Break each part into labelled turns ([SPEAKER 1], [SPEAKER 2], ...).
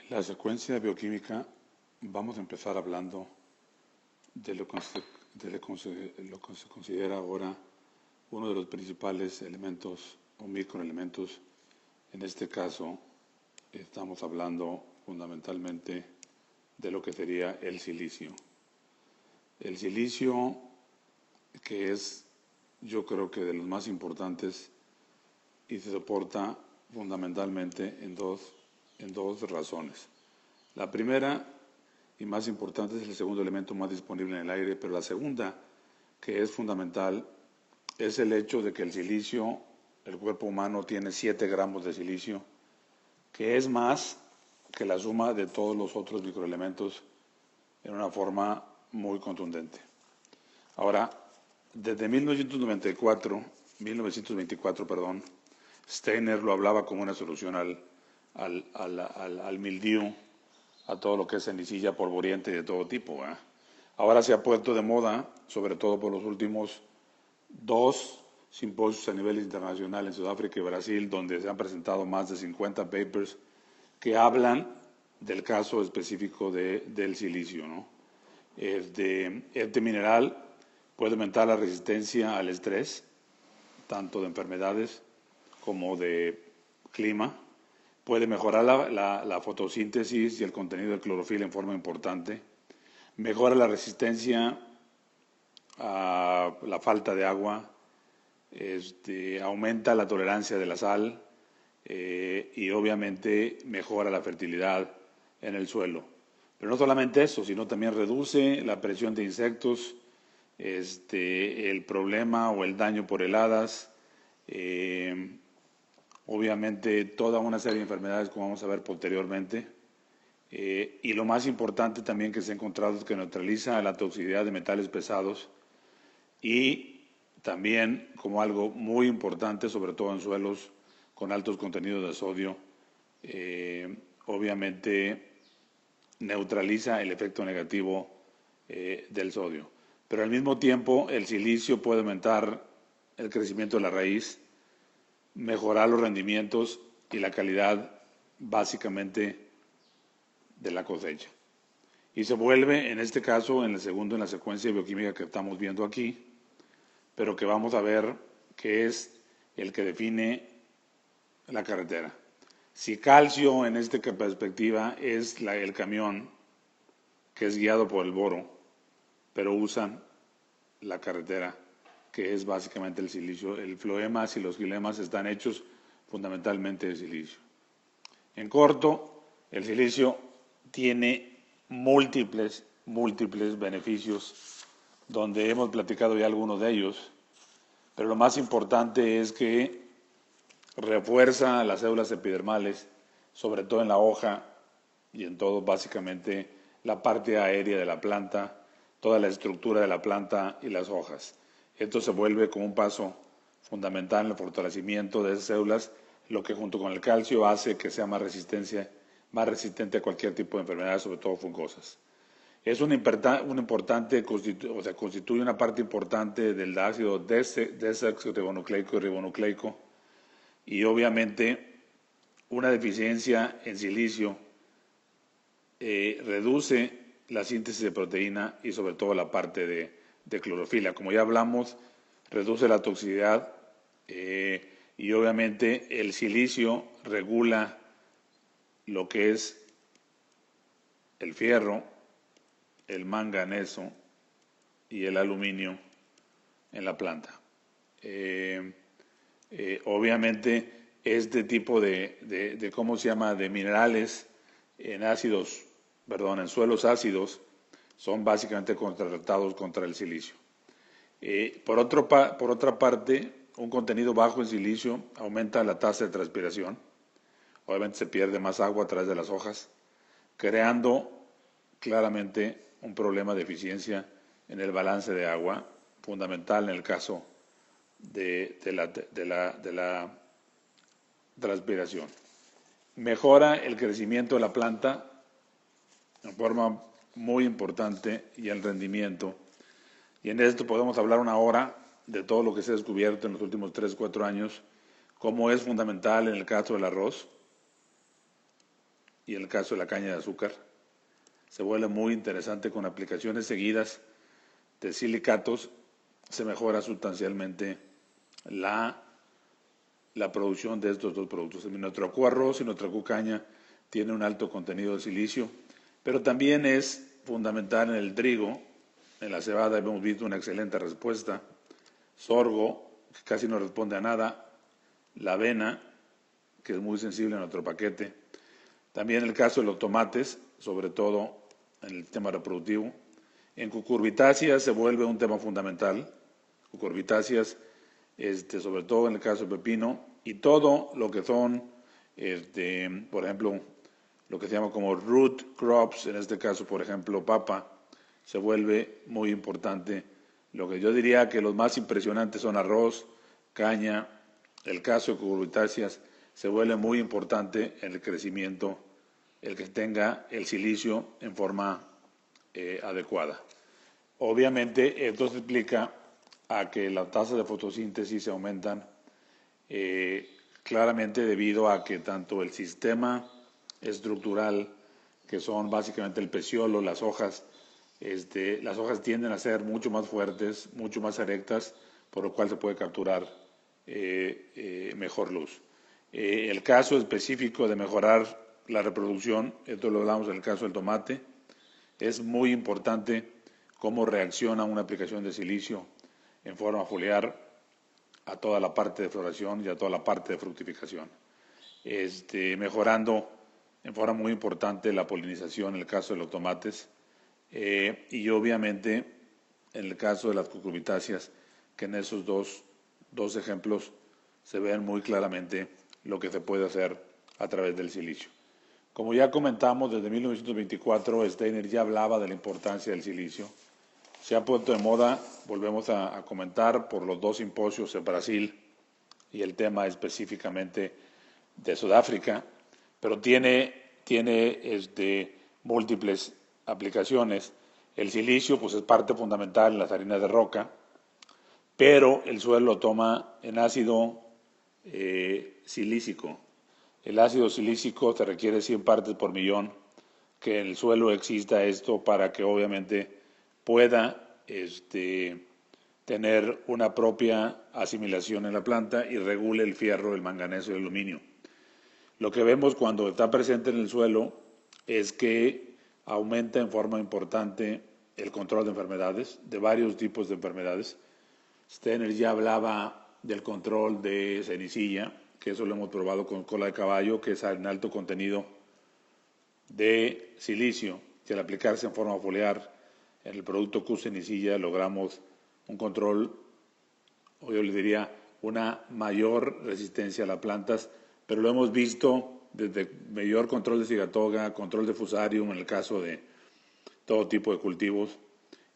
[SPEAKER 1] La secuencia bioquímica, vamos a empezar hablando de lo que se considera ahora uno de los principales elementos o microelementos. En este caso, estamos hablando fundamentalmente de lo que sería el silicio. El silicio, que es, yo creo que de los más importantes y se soporta fundamentalmente en dos razones. La primera y más importante es el segundo elemento más disponible en el aire, pero la segunda, que es fundamental, es el hecho de que el silicio, el cuerpo humano tiene 7 gramos de silicio, que es más que la suma de todos los otros microelementos en una forma muy contundente. Ahora, desde 1924, Steiner lo hablaba como una solución al mildiu, a todo lo que es cenicilla polvoriente de todo tipo. Ahora se ha puesto de moda, sobre todo por los últimos 2 simposios a nivel internacional en Sudáfrica y Brasil, donde se han presentado más de 50 papers que hablan del caso específico del silicio, ¿no? Este mineral puede aumentar la resistencia al estrés, tanto de enfermedades como de clima. Puede mejorar la fotosíntesis y el contenido de clorofila en forma importante. Mejora la resistencia a la falta de agua. Aumenta la tolerancia de la sal y obviamente mejora la fertilidad en el suelo. Pero no solamente eso, sino también reduce la presión de insectos, el problema o el daño por heladas, obviamente toda una serie de enfermedades como vamos a ver posteriormente. Y lo más importante también que se ha encontrado es que neutraliza la toxicidad de metales pesados y también como algo muy importante, sobre todo en suelos con altos contenidos de sodio, obviamente neutraliza el efecto negativo del sodio. Pero al mismo tiempo el silicio puede aumentar el crecimiento de la raíz, mejorar los rendimientos y la calidad básicamente de la cosecha. Y se vuelve, en este caso, en el segundo, en la secuencia bioquímica que estamos viendo aquí, pero que vamos a ver que es el que define la carretera. Si calcio, en esta perspectiva, es el camión que es guiado por el boro, pero usan la carretera, que es básicamente el silicio. El floemas y los gilemas están hechos fundamentalmente de silicio. En corto, el silicio tiene múltiples beneficios, donde hemos platicado ya algunos de ellos, pero lo más importante es que refuerza las células epidermales, sobre todo en la hoja y en todo, básicamente, la parte aérea de la planta, toda la estructura de la planta y las hojas. Esto se vuelve como un paso fundamental en el fortalecimiento de esas células, lo que junto con el calcio hace que sea más resistente a cualquier tipo de enfermedades, sobre todo fungosas. Es constituye una parte importante del ácido desoxirribonucleico y ribonucleico, y obviamente una deficiencia en silicio reduce la síntesis de proteína y sobre todo la parte de clorofila. Como ya hablamos, reduce la toxicidad y obviamente el silicio regula lo que es el fierro, el manganeso y el aluminio en la planta. Obviamente este tipo de ¿cómo se llama?, de minerales en suelos ácidos son básicamente contrarrestados contra el silicio. Por otra parte, un contenido bajo en silicio aumenta la tasa de transpiración. Obviamente se pierde más agua a través de las hojas, creando claramente un problema de eficiencia en el balance de agua, fundamental en el caso de la transpiración. Mejora el crecimiento de la planta en forma muy importante y el rendimiento. Y en esto podemos hablar una hora de todo lo que se ha descubierto en los últimos 3-4 años, cómo es fundamental en el caso del arroz y en el caso de la caña de azúcar. Se vuelve muy interesante con aplicaciones seguidas de silicatos, se mejora sustancialmente la producción de estos dos productos. El Nutracu arroz y Nutracu caña tiene un alto contenido de silicio, pero también es fundamental en el trigo, en la cebada hemos visto una excelente respuesta, sorgo, que casi no responde a nada, la avena, que es muy sensible a nuestro paquete, también el caso de los tomates, sobre todo en el tema reproductivo. En cucurbitáceas se vuelve un tema fundamental, cucurbitáceas, sobre todo en el caso del pepino, y todo lo que son, por ejemplo, lo que se llama como root crops, en este caso, por ejemplo, papa, se vuelve muy importante. Lo que yo diría que los más impresionantes son arroz, caña, el caso de cucurbitáceas, se vuelve muy importante en el crecimiento, el que tenga el silicio en forma adecuada. Obviamente, esto se explica a que las tasas de fotosíntesis se aumentan claramente debido a que tanto el sistema estructural, que son básicamente el peciolo, las hojas tienden a ser mucho más fuertes, mucho más erectas, por lo cual se puede capturar mejor luz. El caso específico de mejorar la reproducción, esto lo hablamos en el caso del tomate, es muy importante cómo reacciona una aplicación de silicio en forma foliar a toda la parte de floración y a toda la parte de fructificación, mejorando en forma muy importante la polinización en el caso de los tomates y obviamente en el caso de las cucurbitáceas, que en esos dos ejemplos se ven muy claramente lo que se puede hacer a través del silicio. Como ya comentamos, desde 1924 Steiner ya hablaba de la importancia del silicio. Se ha puesto de moda, volvemos a comentar, por los dos simposios en Brasil y el tema específicamente de Sudáfrica, pero tiene múltiples aplicaciones. El silicio pues, es parte fundamental en las harinas de roca, pero el suelo lo toma en ácido silícico. El ácido silícico te requiere 100 partes por millón, que en el suelo exista esto para que obviamente pueda tener una propia asimilación en la planta y regule el fierro, el manganeso y el aluminio. Lo que vemos cuando está presente en el suelo es que aumenta en forma importante el control de enfermedades, de varios tipos de enfermedades. Steiner ya hablaba del control de cenicilla, que eso lo hemos probado con cola de caballo, que es en alto contenido de silicio, que al aplicarse en forma foliar en el producto Q cenicilla logramos un control, o yo le diría una mayor resistencia a las plantas, pero lo hemos visto desde mayor control de cigatoga, control de fusarium en el caso de todo tipo de cultivos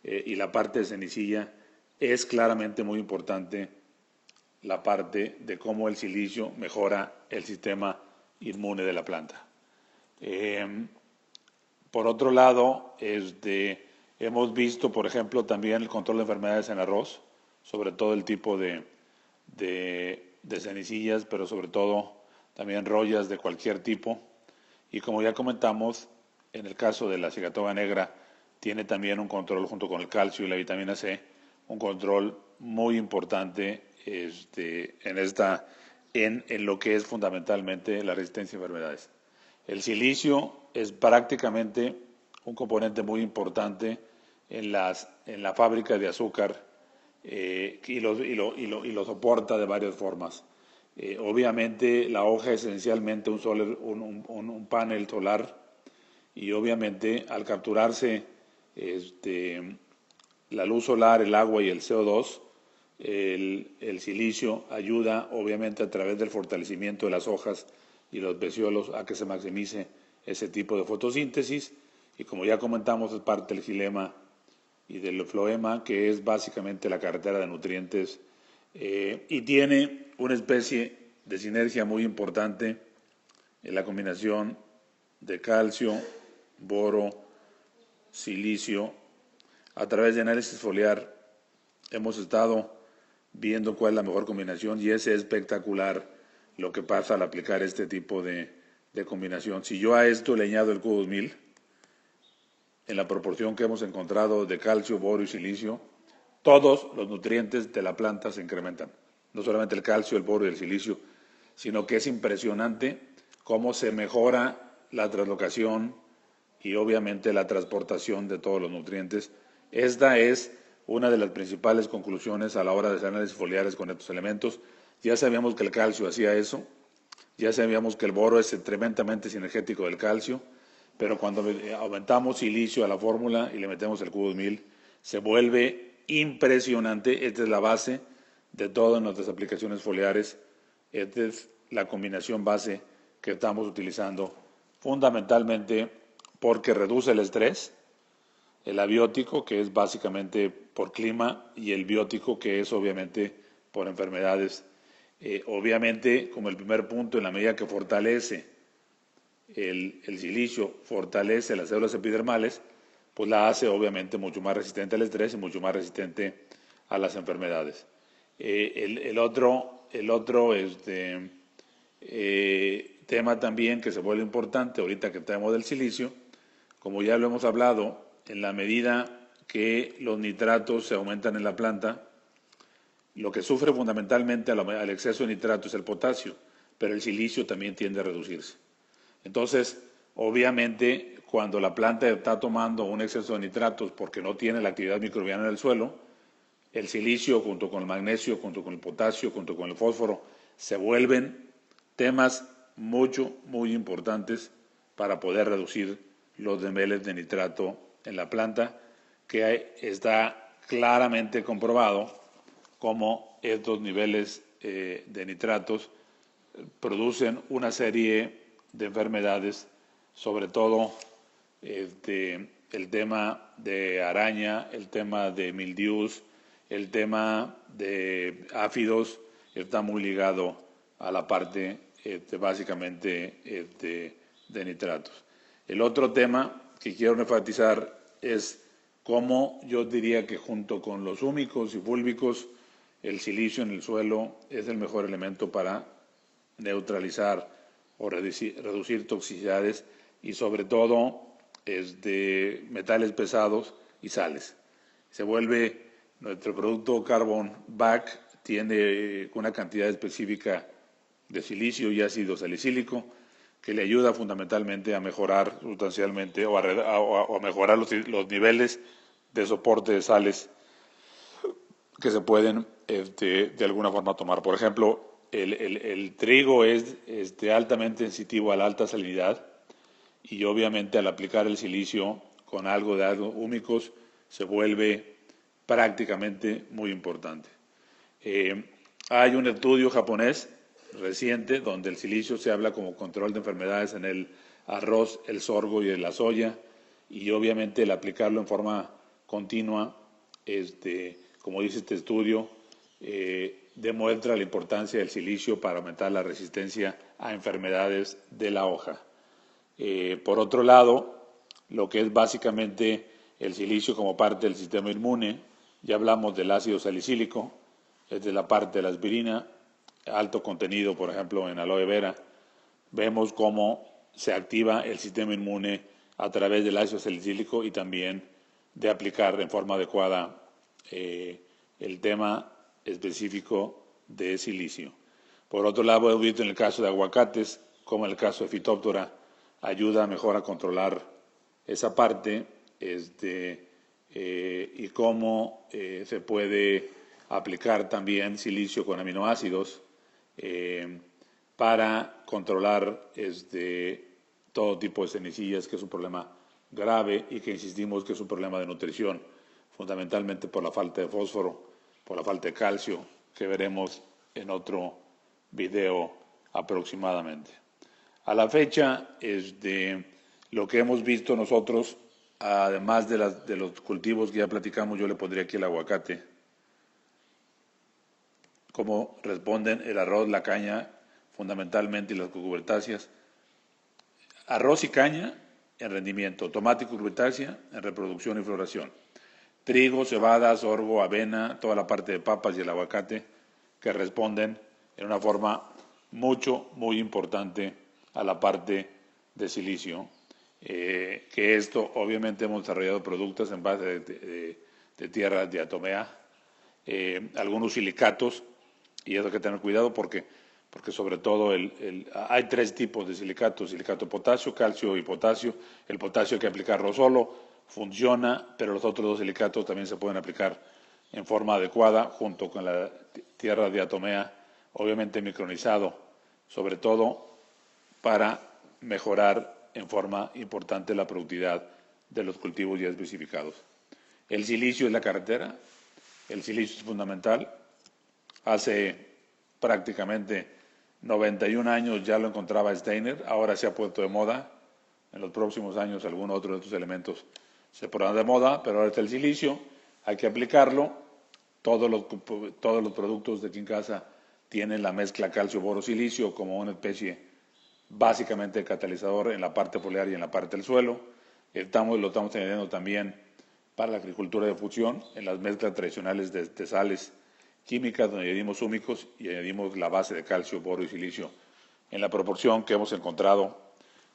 [SPEAKER 1] y la parte de cenicilla es claramente muy importante la parte de cómo el silicio mejora el sistema inmune de la planta. Por otro lado, hemos visto, por ejemplo, también el control de enfermedades en arroz, sobre todo el tipo de cenicillas, pero sobre todo también rollas de cualquier tipo. Y como ya comentamos, en el caso de la cigatoga negra, tiene también un control junto con el calcio y la vitamina C, un control muy importante en lo que es fundamentalmente la resistencia a enfermedades. El silicio es prácticamente un componente muy importante en la fábrica de azúcar y lo soporta de varias formas. Obviamente la hoja es esencialmente un panel solar y obviamente al capturarse la luz solar, el agua y el CO2, el silicio ayuda obviamente a través del fortalecimiento de las hojas y los peciolos a que se maximice ese tipo de fotosíntesis y como ya comentamos es parte del xilema y del floema que es básicamente la carretera de nutrientes y tiene una especie de sinergia muy importante en la combinación de calcio, boro, silicio. A través de análisis foliar hemos estado viendo cuál es la mejor combinación y es espectacular lo que pasa al aplicar este tipo de de combinación. Si yo a esto le añado el Q2000, en la proporción que hemos encontrado de calcio, borio y silicio, todos los nutrientes de la planta se incrementan. No solamente el calcio, el borio y el silicio, sino que es impresionante cómo se mejora la translocación y obviamente la transportación de todos los nutrientes. Esta es una de las principales conclusiones a la hora de hacer análisis foliares con estos elementos. Ya sabíamos que el calcio hacía eso, ya sabíamos que el boro es tremendamente sinergético del calcio, pero cuando aumentamos silicio a la fórmula y le metemos el Q2000, se vuelve impresionante. Esta es la base de todas nuestras aplicaciones foliares. Esta es la combinación base que estamos utilizando fundamentalmente porque reduce el estrés, el abiótico, que es básicamente por clima, y el biótico, que es obviamente por enfermedades. Obviamente, como el primer punto, en la medida que fortalece el silicio, fortalece las células epidermales, pues la hace obviamente mucho más resistente al estrés y mucho más resistente a las enfermedades. El otro tema también que se vuelve importante ahorita que tenemos del silicio, como ya lo hemos hablado, en la medida que los nitratos se aumentan en la planta, lo que sufre fundamentalmente al exceso de nitrato es el potasio, pero el silicio también tiende a reducirse. Entonces, obviamente, cuando la planta está tomando un exceso de nitratos porque no tiene la actividad microbiana en el suelo, el silicio junto con el magnesio, junto con el potasio, junto con el fósforo, se vuelven temas muy importantes para poder reducir los niveles de nitrato en la planta, que está claramente comprobado cómo estos niveles de nitratos producen una serie de enfermedades, sobre todo el tema de araña, el tema de mildius, el tema de áfidos, está muy ligado a la parte básicamente de nitratos. El otro tema que quiero enfatizar es cómo yo diría que junto con los húmicos y fúlbicos, el silicio en el suelo es el mejor elemento para neutralizar o reducir toxicidades y sobre todo de metales pesados y sales. Se vuelve nuestro producto Carbon Back, tiene una cantidad específica de silicio y ácido salicílico que le ayuda fundamentalmente a mejorar sustancialmente o a mejorar los niveles de soporte de sales que se pueden de alguna forma tomar. Por ejemplo, el trigo es altamente sensitivo a la alta salinidad y obviamente al aplicar el silicio con algo de húmicos se vuelve prácticamente muy importante. Hay un estudio japonés reciente donde el silicio se habla como control de enfermedades en el arroz, el sorgo y en la soya, y obviamente el aplicarlo en forma continua, como dice este estudio, demuestra la importancia del silicio para aumentar la resistencia a enfermedades de la hoja. Por otro lado, lo que es básicamente el silicio como parte del sistema inmune, ya hablamos del ácido salicílico, es de la parte de la aspirina, alto contenido, por ejemplo, en aloe vera. Vemos cómo se activa el sistema inmune a través del ácido salicílico y también de aplicar en forma adecuada el tema específico de silicio. Por otro lado, hemos visto en el caso de aguacates, como en el caso de Phytophthora, ayuda mejor a controlar esa parte y cómo se puede aplicar también silicio con aminoácidos para controlar todo tipo de cenicillas, que es un problema grave y que insistimos que es un problema de nutrición, fundamentalmente por la falta de fósforo, por la falta de calcio, que veremos en otro video aproximadamente. A la fecha, lo que hemos visto nosotros, además de los cultivos que ya platicamos, yo le pondría aquí el aguacate, cómo responden el arroz, la caña, fundamentalmente, y las cucurbitáceas. Arroz y caña en rendimiento, tomate y cucurbitácea en reproducción y floración. Trigo, cebada, sorgo, avena, toda la parte de papas y el aguacate que responden en una forma muy importante a la parte de silicio, que esto obviamente hemos desarrollado productos en base de tierra diatomea, algunos silicatos, y eso hay que tener cuidado porque sobre todo hay tres tipos de silicatos: silicato de potasio, calcio y potasio. El potasio hay que aplicarlo solo, funciona, pero los otros dos silicatos también se pueden aplicar en forma adecuada junto con la tierra diatomea, obviamente micronizado, sobre todo para mejorar en forma importante la productividad de los cultivos ya especificados. El silicio es la carretera, el silicio es fundamental. Hace prácticamente 91 años ya lo encontraba Steiner, ahora se ha puesto de moda. En los próximos años algún otro de estos elementos se pondrán de moda, pero ahora está el silicio, hay que aplicarlo. Todos los productos de aquí en casa tienen la mezcla calcio-boro-silicio como una especie básicamente de catalizador en la parte foliar y en la parte del suelo. Lo estamos teniendo también para la agricultura de fusión, en las mezclas tradicionales de sales químicas, donde añadimos húmicos y añadimos la base de calcio, boro y silicio en la proporción que hemos encontrado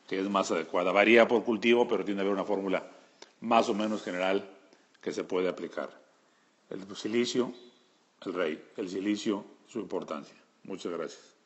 [SPEAKER 1] que es más adecuada. Varía por cultivo, pero tiene que haber una fórmula más o menos general que se puede aplicar. El silicio, el rey, el silicio, su importancia. Muchas gracias.